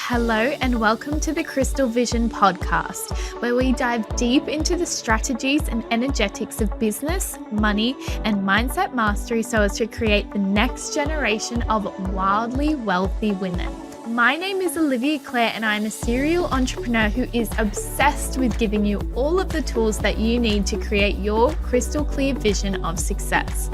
Hello and welcome to the Crystal Vision podcast, where we dive deep into the strategies and energetics of business, money, and mindset mastery so as to create the next generation of wildly wealthy women. My name is Olivia Clare and I'm a serial entrepreneur who is obsessed with giving you all of the tools that you need to create your crystal clear vision of success.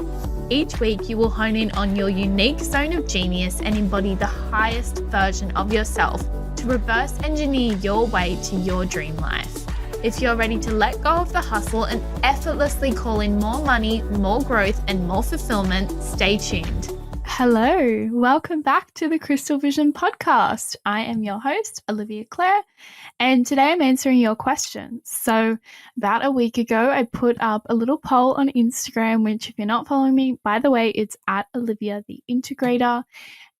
Each week, you will hone in on your unique zone of genius and embody the highest version of yourself to reverse engineer your way to your dream life. If you're ready to let go of the hustle and effortlessly call in more money, more growth, and more fulfillment, stay tuned. Hello, welcome back to the Crystal Vision podcast. I am your host, Olivia Clare, and today I'm answering your questions. So about a week ago, I put up a little poll on Instagram, which if you're not following me, by the way, it's at Olivia the Integrator.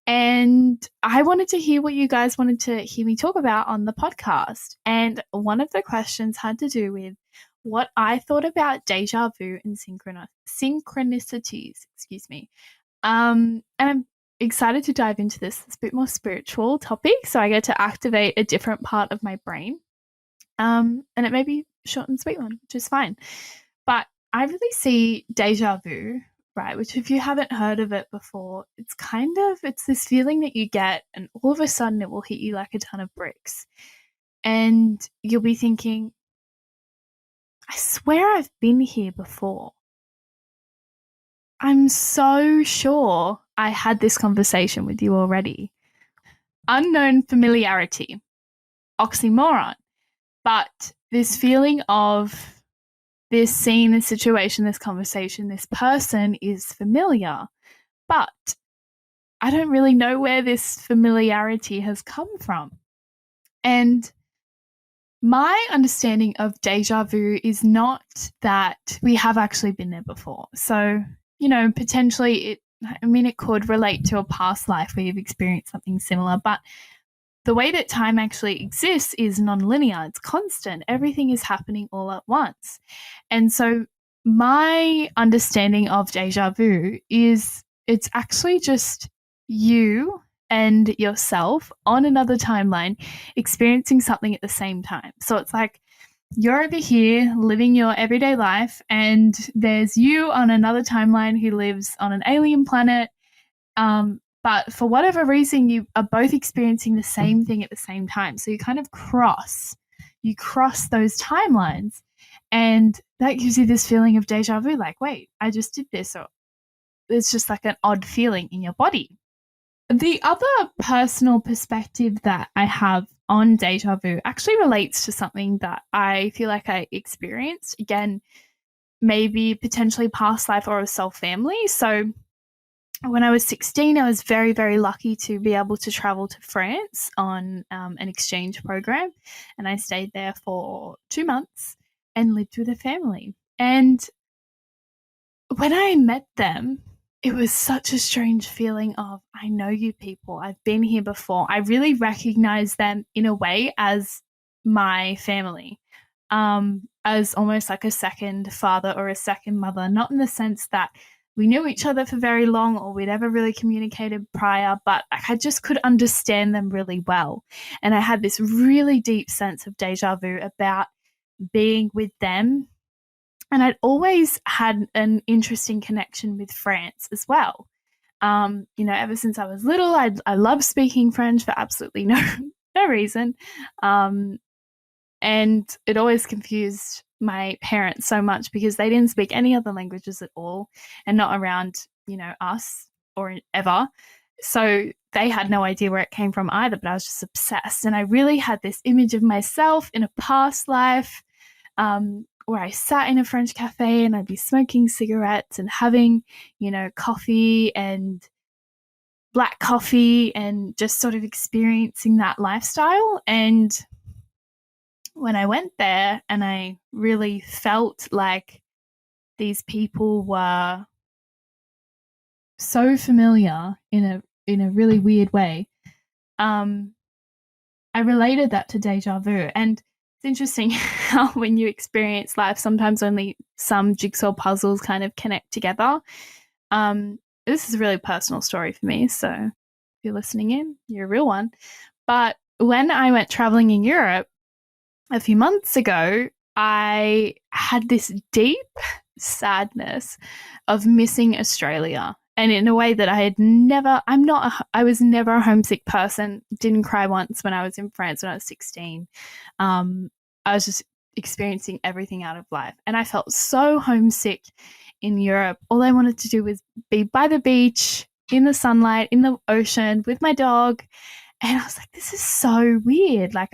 And I wanted to hear what you guys wanted to hear me talk about on the podcast. And one of the questions had to do with what I thought about deja vu and synchronicities, and I'm excited to dive into this. It's a bit more spiritual topic, so I get to activate a different part of my brain. And it may be short and sweet one, which is fine. But I really see deja vu, right, which if you haven't heard of it before, it's this feeling that you get and all of a sudden it will hit you like a ton of bricks. And you'll be thinking, I swear I've been here before. I'm so sure I had this conversation with you already. Unknown familiarity, oxymoron, but this feeling of this scene, this situation, this conversation, this person is familiar, but I don't really know where this familiarity has come from. And my understanding of deja vu is not that we have actually been there before. So, potentially it could relate to a past life where you've experienced something similar, but the way that time actually exists is non-linear. It's constant. Everything is happening all at once. And so my understanding of deja vu is it's actually just you and yourself on another timeline experiencing something at the same time. So it's like you're over here living your everyday life and there's you on another timeline who lives on an alien planet. But for whatever reason, you are both experiencing the same thing at the same time. So you kind of cross those timelines. And that gives you this feeling of deja vu, like, wait, I just did this. Or it's just like an odd feeling in your body. The other personal perspective that I have on deja vu actually relates to something that I feel like I experienced. Again, maybe potentially past life or a soul family. So when I was 16, I was very, very lucky to be able to travel to France on an exchange program. And I stayed there for 2 months and lived with a family. And when I met them, it was such a strange feeling of, I know you people, I've been here before. I really recognize them in a way as my family, as almost like a second father or a second mother, not in the sense that we knew each other for very long or we'd ever really communicated prior, but I just could understand them really well. And I had this really deep sense of deja vu about being with them. And I'd always had an interesting connection with France as well. Ever since I was little, I loved speaking French for absolutely no reason. And it always confused my parents so much because they didn't speak any other languages at all and not around, us or ever. So they had no idea where it came from either, but I was just obsessed. And I really had this image of myself in a past life, where I sat in a French cafe and I'd be smoking cigarettes and having, coffee and black coffee and just sort of experiencing that lifestyle. And when I went there and I really felt like these people were so familiar in a really weird way, I related that to deja vu. And it's interesting how when you experience life, sometimes only some jigsaw puzzles kind of connect together. This is a really personal story for me, so if you're listening in, you're a real one. But when I went traveling in Europe a few months ago, I had this deep sadness of missing Australia. And in a way that I was never a homesick person. Didn't cry once when I was in France when I was 16. I was just experiencing everything out of life. And I felt so homesick in Europe. All I wanted to do was be by the beach, in the sunlight, in the ocean, with my dog. And I was like, this is so weird. Like,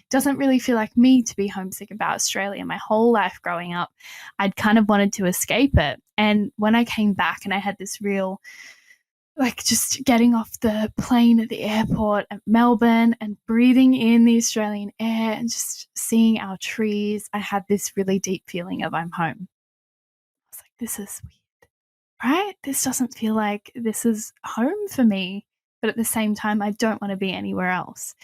doesn't really feel like me to be homesick about Australia. My whole life growing up, I'd kind of wanted to escape it. And when I came back and I had this real, like, just getting off the plane at the airport at Melbourne and breathing in the Australian air and just seeing our trees, I had this really deep feeling of I'm home. I was like, this is weird, right? This doesn't feel like this is home for me. But at the same time, I don't want to be anywhere else.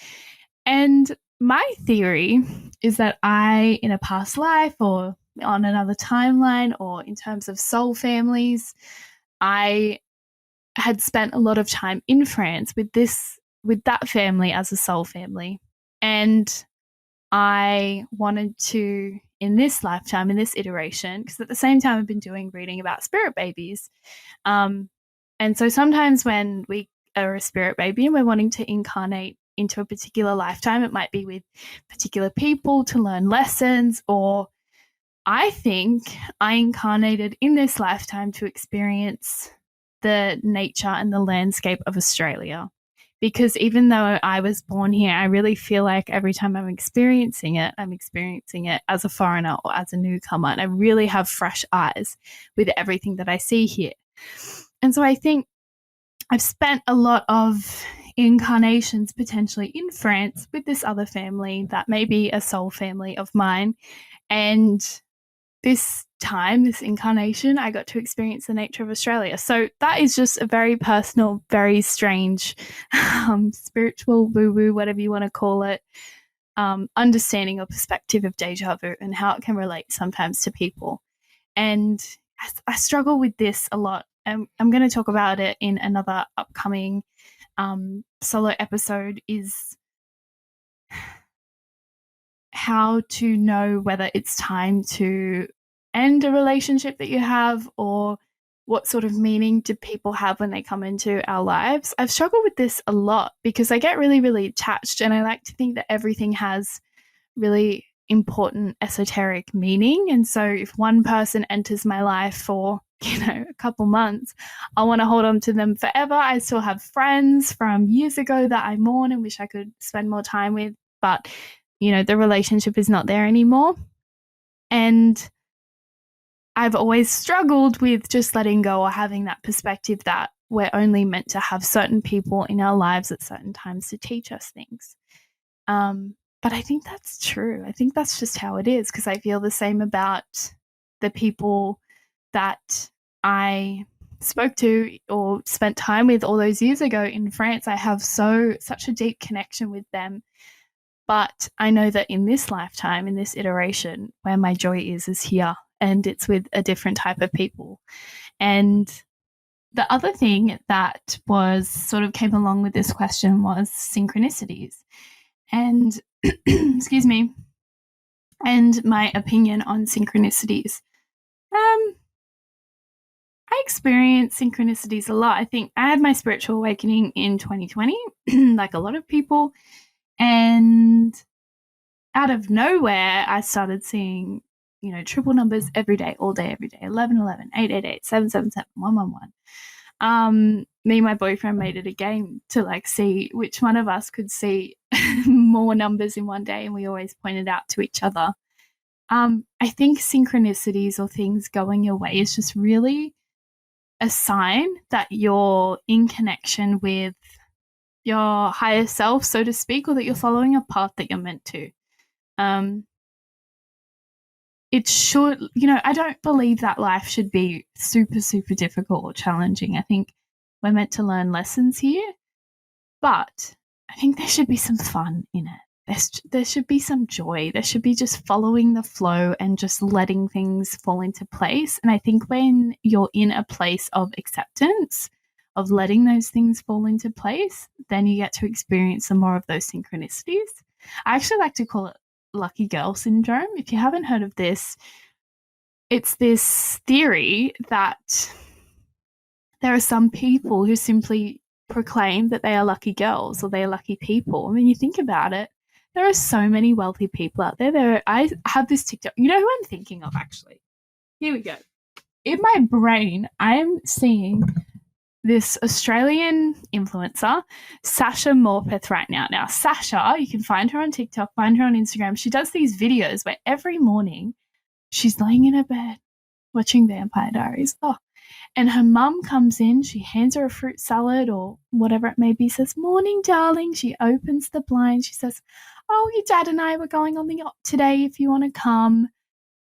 And my theory is that I, in a past life or on another timeline or in terms of soul families, I had spent a lot of time in France with that family as a soul family. And I wanted to, in this lifetime, in this iteration, because at the same time I've been doing reading about spirit babies. And so sometimes when we are a spirit baby and we're wanting to incarnate into a particular lifetime, it might be with particular people to learn lessons, or I think I incarnated in this lifetime to experience the nature and the landscape of Australia. Because even though I was born here, I really feel like every time I'm experiencing it as a foreigner or as a newcomer. And I really have fresh eyes with everything that I see here. And so I think I've spent a lot of incarnations potentially in France with this other family that may be a soul family of mine. And this incarnation, I got to experience the nature of Australia. So that is just a very personal, very strange, spiritual, woo-woo, whatever you want to call it, understanding or perspective of deja vu and how it can relate sometimes to people. And I struggle with this a lot. And I'm going to talk about it in another upcoming solo episode, is how to know whether it's time to end a relationship that you have, or what sort of meaning do people have when they come into our lives. I've struggled with this a lot because I get really, really attached, and I like to think that everything has really important esoteric meaning. And so if one person enters my life for, a couple months, I want to hold on to them forever. I still have friends from years ago that I mourn and wish I could spend more time with, but the relationship is not there anymore. And I've always struggled with just letting go or having that perspective that we're only meant to have certain people in our lives at certain times to teach us things. But I think that's true. I think that's just how it is, because I feel the same about the people that I spoke to or spent time with all those years ago in France. I have such a deep connection with them. But I know that in this lifetime, in this iteration, where my joy is here, and it's with a different type of people. And the other thing that was sort of came along with this question was synchronicities. And excuse me, and my opinion on synchronicities. I experience synchronicities a lot. I think I had my spiritual awakening in 2020, like a lot of people. And out of nowhere, I started seeing, triple numbers every day, all day, every day, 1111, 888, 777, 111. Me and my boyfriend made it a game to see which one of us could see more numbers in one day, and we always pointed out to each other. I think synchronicities or things going your way is just really a sign that you're in connection with your higher self, so to speak, or that you're following a path that you're meant to. It should, I don't believe that life should be super, super difficult or challenging. I think we're meant to learn lessons here, but I think there should be some fun in it. There should be some joy. There should be just following the flow and just letting things fall into place. And I think when you're in a place of acceptance of letting those things fall into place, then you get to experience some more of those synchronicities. I actually like to call it lucky girl syndrome. If you haven't heard of this, it's this theory that there are some people who simply proclaim that they are lucky girls or they are lucky people. And when you think about it, there are so many wealthy people out there. I have this TikTok. You know who I'm thinking of, actually? Here we go. In my brain, I am seeing this Australian influencer, Sasha Morpeth, right now. Now, Sasha, you can find her on TikTok, find her on Instagram. She does these videos where every morning she's laying in her bed watching Vampire Diaries. Oh, and her mum comes in, she hands her a fruit salad or whatever it may be, says, "Morning, darling." She opens the blind. She says, "Oh, your dad and I were going on the yacht today if you want to come."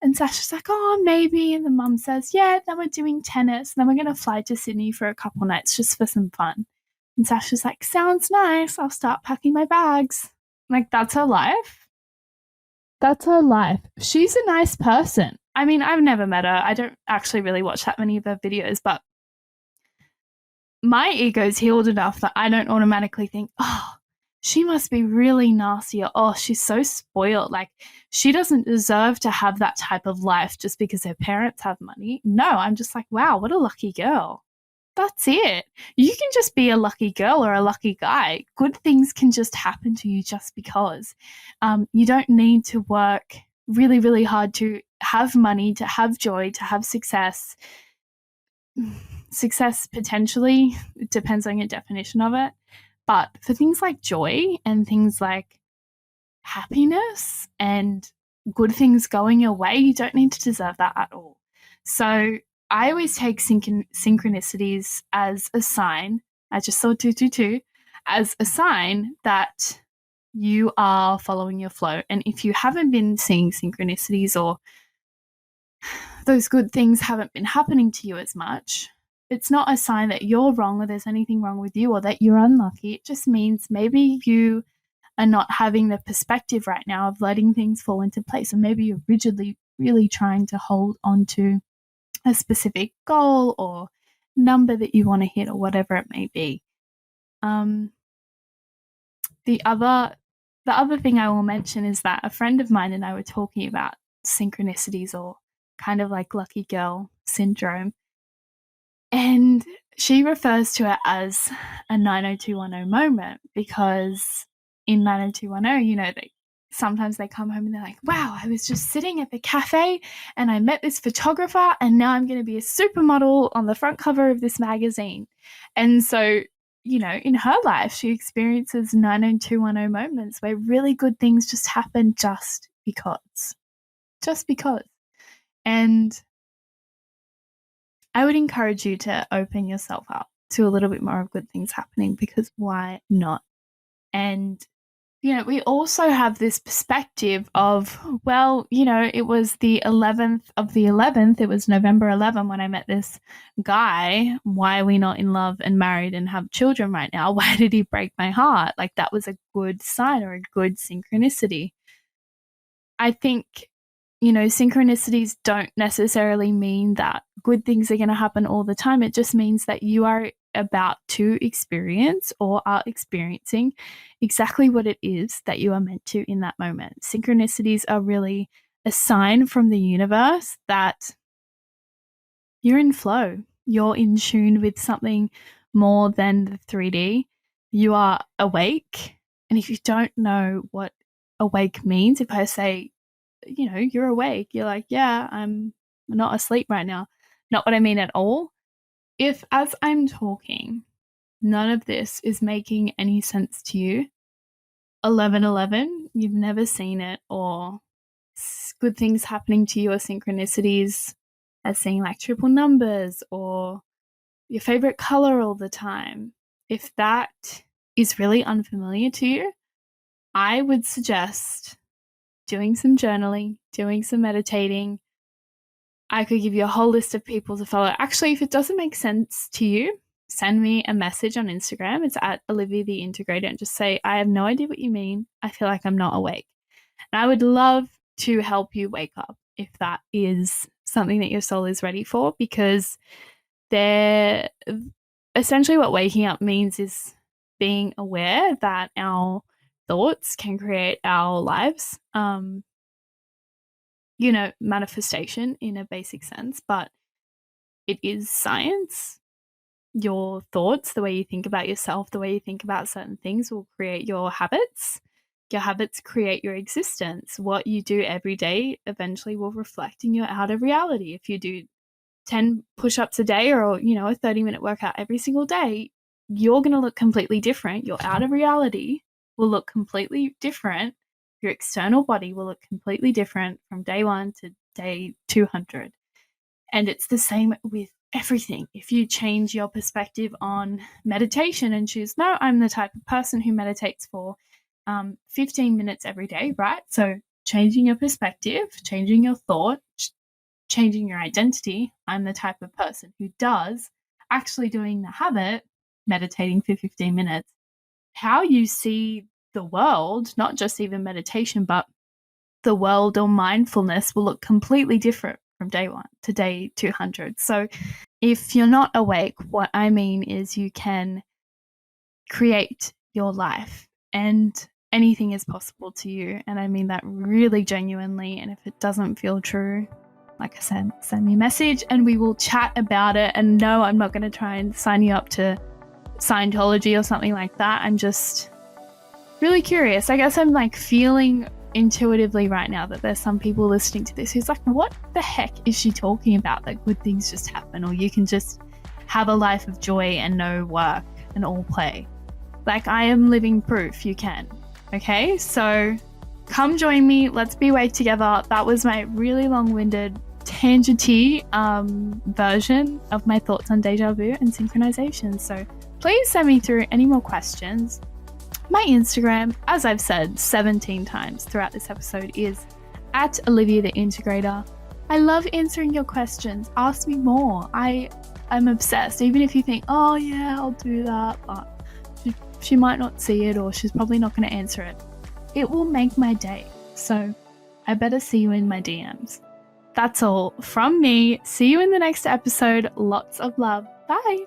And Sasha's like, "Oh, maybe." And the mum says, "Yeah, then we're doing tennis. And then we're going to fly to Sydney for a couple nights just for some fun." And Sasha's like, "Sounds nice. I'll start packing my bags." Like, that's her life. That's her life. She's a nice person. I mean, I've never met her. I don't actually really watch that many of her videos, but my ego's healed enough that I don't automatically think, "Oh, she must be really nasty," or, "Oh, she's so spoiled. Like, she doesn't deserve to have that type of life just because her parents have money." No, I'm just like, wow, what a lucky girl. That's it. You can just be a lucky girl or a lucky guy. Good things can just happen to you just because. You don't need to work really, really hard to have money, to have joy, to have success. Success potentially, it depends on your definition of it. But for things like joy and things like happiness and good things going your way, you don't need to deserve that at all. So I always take synchronicities as a sign. I just saw 222 as a sign that you are following your flow. And if you haven't been seeing synchronicities or those good things haven't been happening to you as much, it's not a sign that you're wrong or there's anything wrong with you or that you're unlucky. It just means maybe you are not having the perspective right now of letting things fall into place, or maybe you're rigidly really trying to hold on to a specific goal or number that you want to hit or whatever it may be. The other thing I will mention is that a friend of mine and I were talking about synchronicities, or kind of like lucky girl syndrome, and she refers to it as a 90210 moment, because in 90210, you know, sometimes they come home and they're like, "Wow, I was just sitting at the cafe and I met this photographer and now I'm going to be a supermodel on the front cover of this magazine." And so, you know, in her life, she experiences 90210 moments where really good things just happen just because. Just because. And I would encourage you to open yourself up to a little bit more of good things happening, because why not? And, you know, we also have this perspective of, well, you know, it was the 11th of the 11th. It was November 11 when I met this guy. Why are we not in love and married and have children right now? Why did he break my heart? Like, that was a good sign or a good synchronicity. I think, you know, synchronicities don't necessarily mean that good things are going to happen all the time. It just means that you are about to experience or are experiencing exactly what it is that you are meant to in that moment. Synchronicities are really a sign from the universe that you're in flow. You're in tune with something more than the 3D. You are awake. And if you don't know what awake means, if I say, you know, you're awake, you're like, yeah, I'm not asleep right now. Not what I mean at all. If, as I'm talking, none of this is making any sense to you, 1111, you've never seen it, or good things happening to you, or synchronicities as seeing like triple numbers or your favorite color all the time, if that is really unfamiliar to you, I would suggest doing some journaling, doing some meditating. I could give you a whole list of people to follow. Actually, if it doesn't make sense to you, send me a message on Instagram. It's at Olivia the Integrator, and just say, "I have no idea what you mean. I feel like I'm not awake." And I would love to help you wake up if that is something that your soul is ready for, because there essentially what waking up means is being aware that our thoughts can create our lives. Manifestation in a basic sense, but it is science. Your thoughts, the way you think about yourself, the way you think about certain things will create your habits. Your habits create your existence. What you do every day eventually will reflect in your outer reality. If you do 10 push-ups a day or, a 30-minute workout every single day, you're going to look completely different. Your outer reality will look completely different. Your external body will look completely different from day 1 to day 200. And it's the same with everything. If you change your perspective on meditation and choose, no, I'm the type of person who meditates for 15 minutes every day, right? So changing your perspective, changing your thought, changing your identity. I'm the type of person who does, actually doing the habit, meditating for 15 minutes. How you see the world, not just even meditation, but the world or mindfulness will look completely different from day 1 to day 200. So if you're not awake, what I mean is you can create your life and anything is possible to you. And I mean that really genuinely. And if it doesn't feel true, like I said, send me a message and we will chat about it. And no, I'm not going to try and sign you up to Scientology or something like that. I'm just really curious. I guess I'm like feeling intuitively right now that there's some people listening to this who's like, what the heck is she talking about? That good things just happen, or you can just have a life of joy and no work and all play. Like, I am living proof you can. Okay, so come join me. Let's be awake together. That was my really long-winded tangenty version of my thoughts on deja vu and synchronization. So please send me through any more questions. My Instagram, as I've said 17 times throughout this episode, is at Olivia the Integrator. I love answering your questions. Ask me more. I'm obsessed. Even if you think, oh yeah, I'll do that, but she might not see it or she's probably not going to answer it. It will make my day. So I better see you in my DMs. That's all from me. See you in the next episode. Lots of love. Bye.